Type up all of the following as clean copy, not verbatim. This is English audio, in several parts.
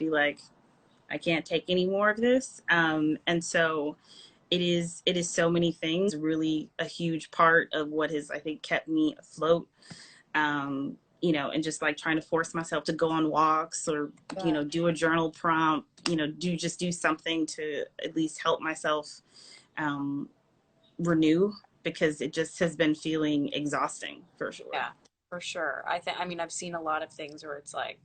be like, I can't take any more of this. And so it is so many things, really a huge part of what has, I think, kept me afloat. And just like trying to force myself to go on walks or, Yeah. do a journal prompt, do something to at least help myself um, renew, because it just has been feeling exhausting for sure. Yeah, for sure. I mean, I've seen a lot of things where it's like,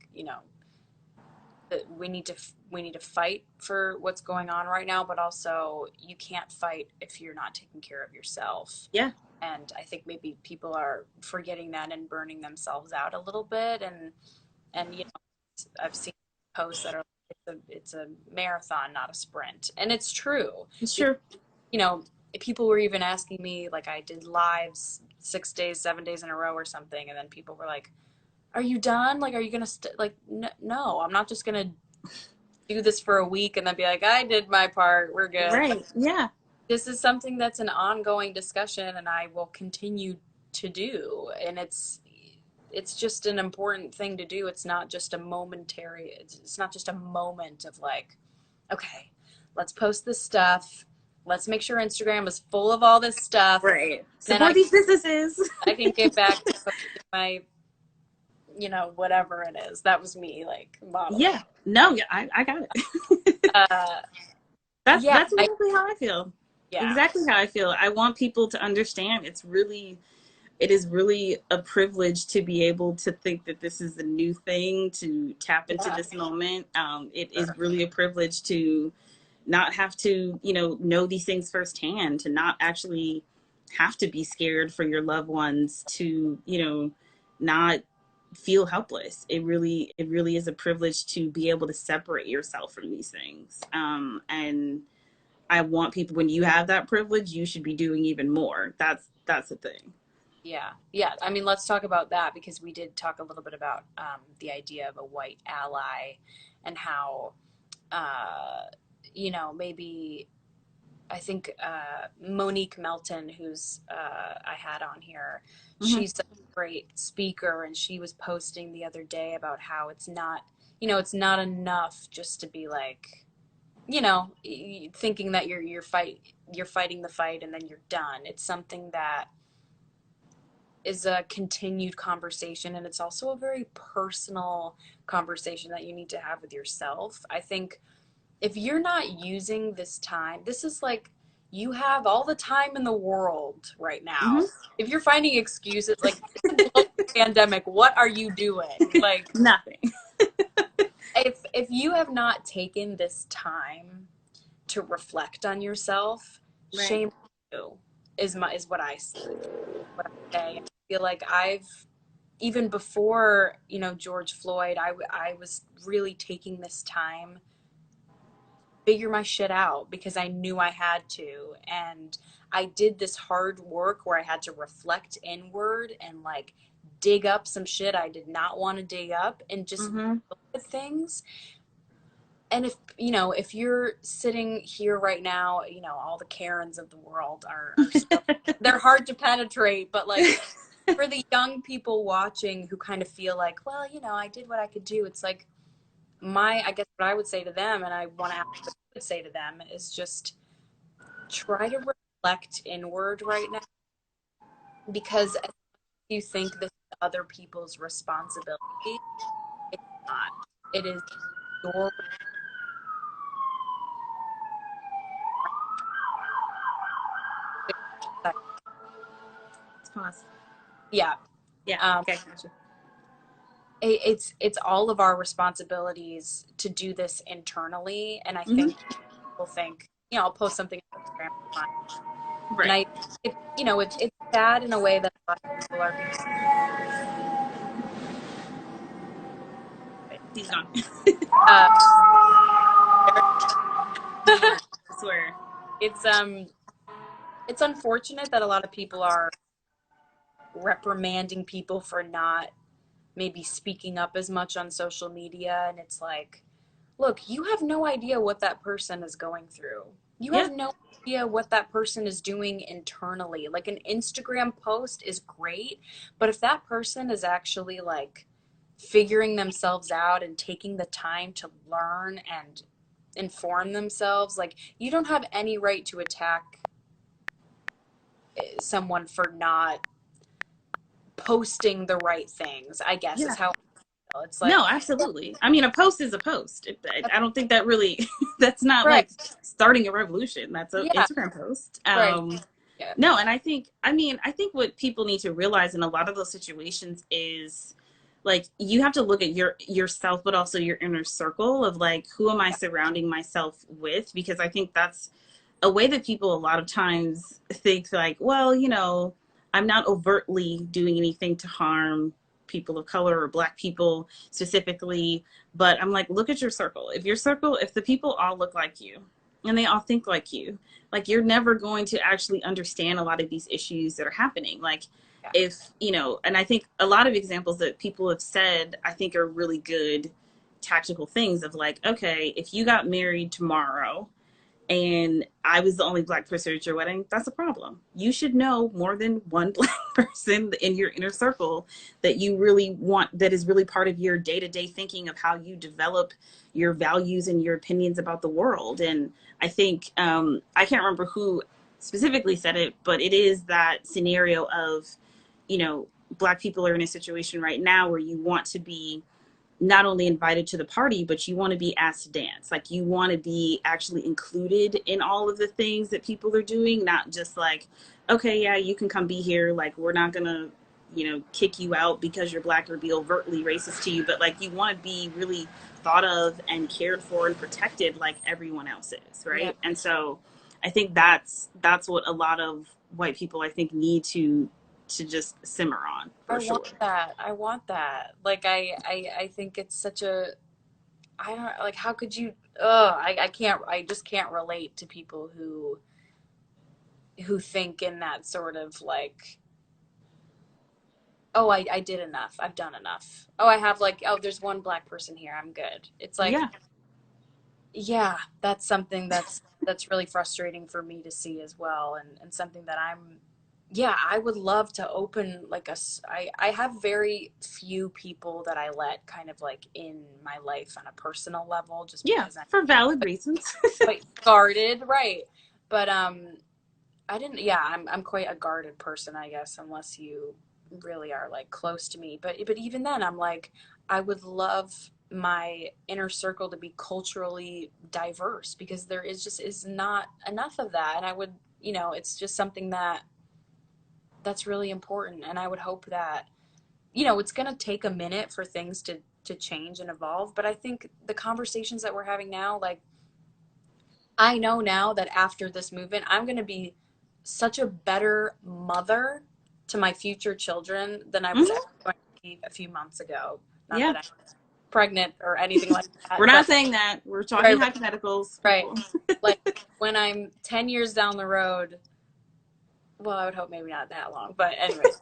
that we need to fight for what's going on right now, but also you can't fight if you're not taking care of yourself. Yeah. And I think maybe people are forgetting that and burning themselves out a little bit. And I've seen posts that are like, it's a marathon, not a sprint, and it's true. It's Because, true. you know, people were even asking me, like, I did lives 6 days, 7 days in a row or something, and then people were like, "Are you done? Like, are you gonna like?" No, I'm not just gonna do this for a week and then be like, "I did my part. We're good." Like, Right. Yeah. this is something that's an ongoing discussion, and I will continue to do. And it's just an important thing to do. It's not just a momentary. It's not just a moment of like, okay, let's post this stuff. Let's make sure Instagram is full of all this stuff. Right. Then Support these businesses. I can get back to posting my, whatever it is. That was me, like, modeling. Yeah. No, yeah, I got it. Uh, That's yeah, that's exactly how I feel. yeah, Exactly how I feel. I want people to understand it is really a privilege to be able to think that this is a new thing, to tap into yeah, this moment. It is sure. really a privilege to not have to, know these things firsthand, to not actually have to be scared for your loved ones, to, not feel helpless. It really is a privilege to be able to separate yourself from these things. And I want people, when you have that privilege, you should be doing even more. That's the thing. Yeah, yeah. I mean, let's talk about that because we did talk a little bit about the idea of a white ally and how, uh, maybe I think Monique Melton, who's I had on here, Mm-hmm. she's a great speaker, and she was posting the other day about how it's not enough just to be like, thinking that you're fighting the fight and then you're done. It's something that is a continued conversation, and it's also a very personal conversation that you need to have with yourself. I think if you're not using this time, this is like you have all the time in the world right now. Mm-hmm. If you're finding excuses, like it's a global pandemic, what are you doing? Like Nothing. if you have not taken this time to reflect on yourself, Right. shame on you is what I say. I feel like I've even before George Floyd, I was really taking this time figure my shit out because I knew I had to. And I did this hard work where I had to reflect inward and like dig up some shit I did not want to dig up and just Mm-hmm. deal with things. And if you're sitting here right now, all the Karens of the world are still, they're hard to penetrate, but like for the young people watching who kind of feel like, well, I did what I could do. It's like I guess what I would say to them, and I want to ask what I would say to them, is just try to reflect inward right now because as you think this is other people's responsibility, it's not. It is your. Let's pause. Yeah. Yeah. Um, Okay. Gotcha. it's all of our responsibilities to do this internally, and I Mm-hmm. think people think, I'll post something on Instagram, fine. And Right. it's sad in a way that a lot of people are being. He's gone. Uh, Yeah. I swear. it's it's unfortunate that a lot of people are reprimanding people for not maybe speaking up as much on social media, and it's like, look, you have no idea what that person is going through. You Yeah. have no idea what that person is doing internally. Like an Instagram post is great, but if that person is actually like figuring themselves out and taking the time to learn and inform themselves. Like, you don't have any right to attack someone for not posting the right things, I guess is Yeah. how I feel. It's like, No, absolutely. I mean, a post is a post. I don't think that really, that's not right. like starting a revolution. That's an Yeah. Instagram post. Right. Yeah. No, and I think what people need to realize in a lot of those situations is like you have to look at yourself, but also your inner circle of like, who am I surrounding myself with? Because I think that's a way that people a lot of times think like, well, I'm not overtly doing anything to harm people of color or black people specifically, but I'm like, look at your circle. If the people all look like you and they all think like you, like you're never going to actually understand a lot of these issues that are happening. Like Yeah. if, and I think a lot of examples that people have said, I think are really good tactical things of like, okay, if you got married tomorrow and I was the only black person at your wedding, that's a problem. You should know more than one black person in your inner circle that you really want, that is really part of your day to day thinking of how you develop your values and your opinions about the world. And I think, I can't remember who specifically said it, but it is that scenario of, you know, black people are in a situation right now where you want to be not only invited to the party, but you want to be asked to dance. Like you want to be actually included in all of the things that people are doing, not just like, okay, yeah, you can come be here. Like we're not gonna, kick you out because you're black or be overtly racist to you, but like you want to be really thought of and cared for and protected like everyone else is, Yeah. right? And so I think that's what a lot of white people I think need to just simmer on I for want sure. that. I want that. Like, I think it's such a, I don't, like, how could you, I can't, I just can't relate to people who think in that sort of like, oh, I did enough. I've done enough. Oh, I have like, oh, there's one black person here. I'm good. It's like, Yeah. yeah, that's something that's really frustrating for me to see as well, and something that I'm, yeah, I would love to open like I have very few people that I let kind of like in my life on a personal level, just Yeah, because I'm for valid reasons. quite guarded, right? But I didn't, yeah, I'm quite a guarded person, I guess, unless you really are like close to me. But even then, I'm like, I would love my inner circle to be culturally diverse, because there is not enough of that. And I would, it's just something that's really important. And I would hope that, it's going to take a minute for things to change and evolve. But I think the conversations that we're having now, like, I know now that after this movement, I'm going to be such a better mother to my future children than I was ever Hmm. going to be a few months ago. Not Yeah, that I'm pregnant or anything like we're that, not but saying that. We're right, talking right, hypotheticals, right. people. Like, when I'm 10 years down the road, well, I would hope maybe not that long, but anyways,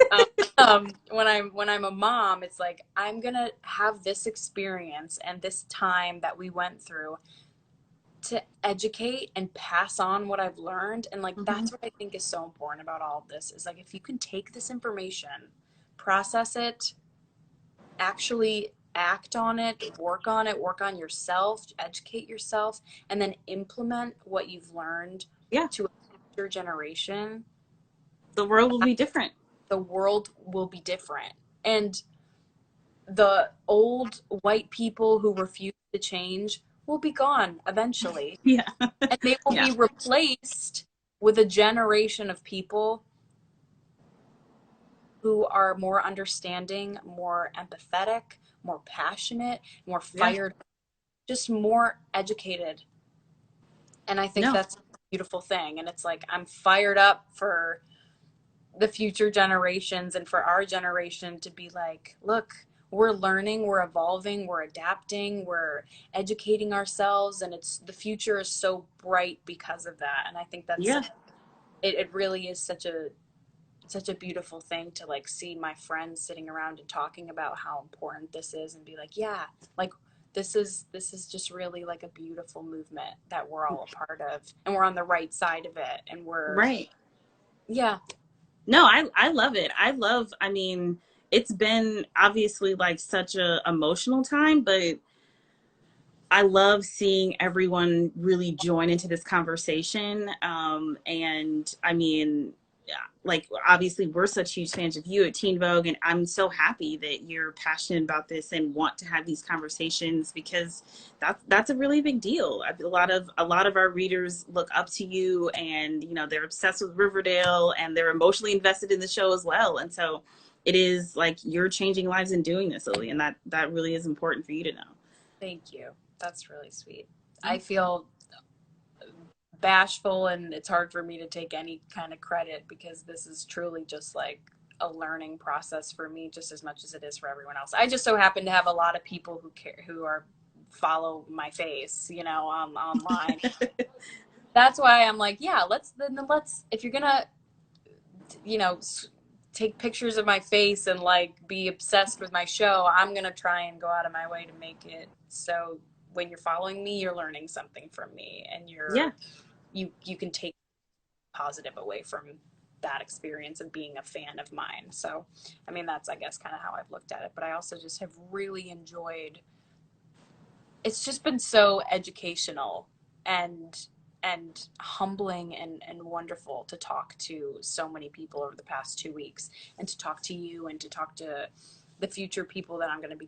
when I'm a mom, it's like I'm gonna have this experience and this time that we went through to educate and pass on what I've learned. And like, Hmm. that's what I think is so important about all of this, is like, if you can take this information, process it, actually act on it, work on yourself, educate yourself, and then implement what you've learned Yeah, to a future generation, the world will be different. the world will be different. And the old white people who refuse to change will be gone eventually. Yeah, And they will yeah, be replaced with a generation of people who are more understanding, more empathetic, more passionate, more yeah. fired, just more educated. And I think No, that's a beautiful thing. And it's like, I'm fired up for the future generations and for our generation to be like, look, we're learning, we're evolving, we're adapting, we're educating ourselves, and it's, the future is so bright because of that. And I think that's yeah, such, it really is such a beautiful thing to like see my friends sitting around and talking about how important this is, and be like, yeah, like, this is just really like a beautiful movement that we're all a part of, and we're on the right side of it, and we're, right. yeah. No, I love it. I mean, it's been obviously like such a emotional time, but I love seeing everyone really join into this conversation. And I mean, yeah, like obviously we're such huge fans of you at Teen Vogue, and I'm so happy that you're passionate about this and want to have these conversations, because that's a really big deal. A lot of our readers look up to you, and you know they're obsessed with Riverdale, and they're emotionally invested in the show as well. And so it is like you're changing lives in doing this, Lily, and that really is important for you to know. Thank you. That's really sweet. I feel bashful, and it's hard for me to take any kind of credit because this is truly just like a learning process for me just as much as it is for everyone else. I just so happen to have a lot of people who care, who are follow my face, you know, online. That's why I'm like, yeah, let's if you're gonna, you know, take pictures of my face and like be obsessed with my show, I'm gonna try and go out of my way to make it so when you're following me, you're learning something from me, and Yeah. you can take positive away from that experience of being a fan of mine. So, I mean, that's, I guess, kind of how I've looked at it. But I also just have really enjoyed. It's just been so educational and humbling and wonderful to talk to so many people over the past 2 weeks, and to talk to you and to talk to the future people that I'm going to be